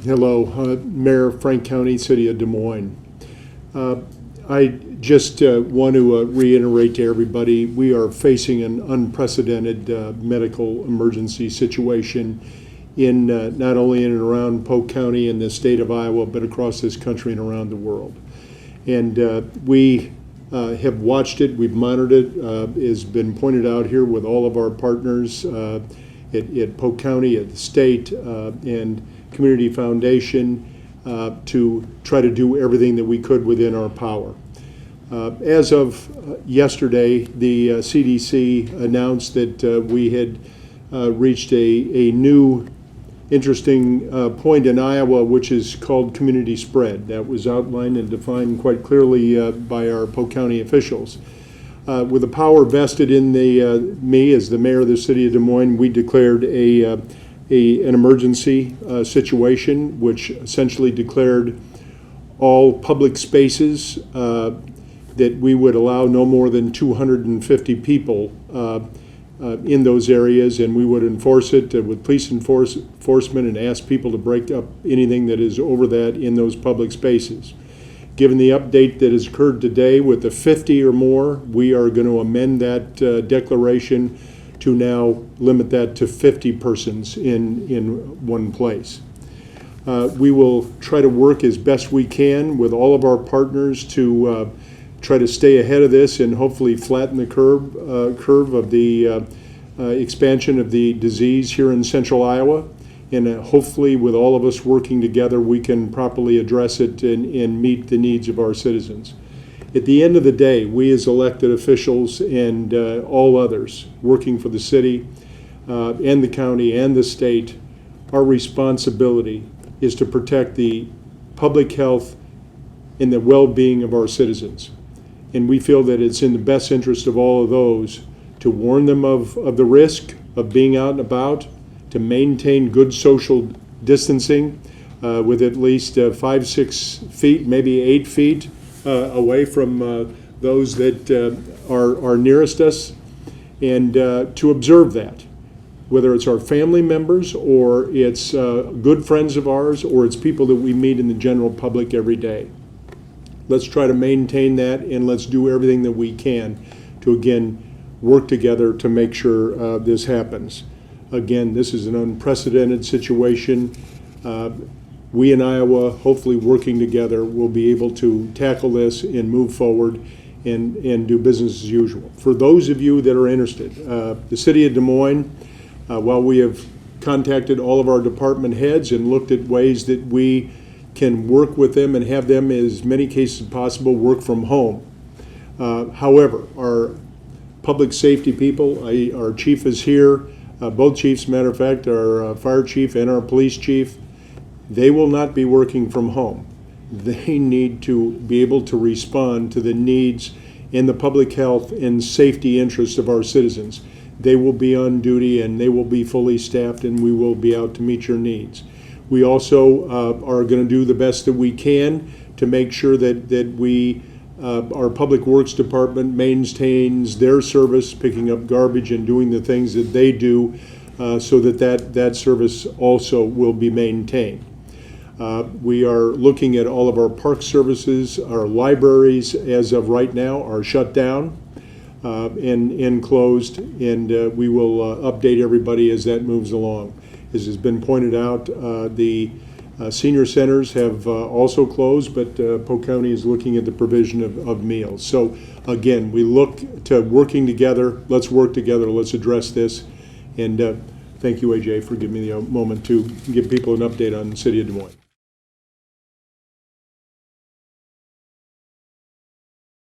Hello, Mayor Frank Cownie, City of Des Moines. I just want to reiterate to everybody, we are facing an unprecedented medical emergency situation in not only in and around Polk County and the state of Iowa, but across this country and around the world. And we have watched it, we've monitored it. Has been pointed out here with all of our partners at Polk County, at the state, and Community Foundation to try to do everything that we could within our power. As of yesterday, the CDC announced that we had reached a new interesting point in Iowa, which is called community spread. That was outlined and defined quite clearly by our Polk County officials. With the power vested in me as the mayor of the city of Des Moines, we declared an emergency situation, which essentially declared all public spaces that we would allow no more than 250 people in those areas, and we would enforce it with police enforcement and ask people to break up anything that is over that in those public spaces. Given the update that has occurred today with the 50 or more, we are going to amend that declaration to now limit that to 50 persons in one place. We will try to work as best we can with all of our partners to try to stay ahead of this and hopefully flatten the curve of the expansion of the disease here in central Iowa. And hopefully with all of us working together, we can properly address it and meet the needs of our citizens. At the end of the day, we as elected officials and all others working for the city and the county and the state, our responsibility is to protect the public health and the well-being of our citizens. And we feel that it's in the best interest of all of those to warn them of the risk of being out and about, to maintain good social distancing with at least 5-6 feet, maybe 8 feet away from those that are nearest us, and to observe that, whether it's our family members or it's good friends of ours or it's people that we meet in the general public every day. Let's try to maintain that, and let's do everything that we can to, again, work together to make sure this happens. Again, this is an unprecedented situation. We in Iowa, hopefully working together, will be able to tackle this and move forward and do business as usual. For those of you that are interested, the City of Des Moines, while we have contacted all of our department heads and looked at ways that we can work with them and have them, in as many cases as possible, work from home. However, our public safety people, our chief is here, both chiefs, matter of fact, our fire chief and our police chief, they will not be working from home. They need to be able to respond to the needs and the public health and safety interests of our citizens. They will be on duty and they will be fully staffed, and we will be out to meet your needs. We also are going to do the best that we can to make sure that we, our Public Works Department maintains their service, picking up garbage and doing the things that they do so that service also will be maintained. We are looking at all of our park services. Our libraries, as of right now, are shut down and closed, and we will update everybody as that moves along. As has been pointed out, the senior centers have also closed, but Polk County is looking at the provision of meals. So again, we look to working together. Let's work together. Let's address this. And thank you, AJ, for giving me the moment to give people an update on the City of Des Moines.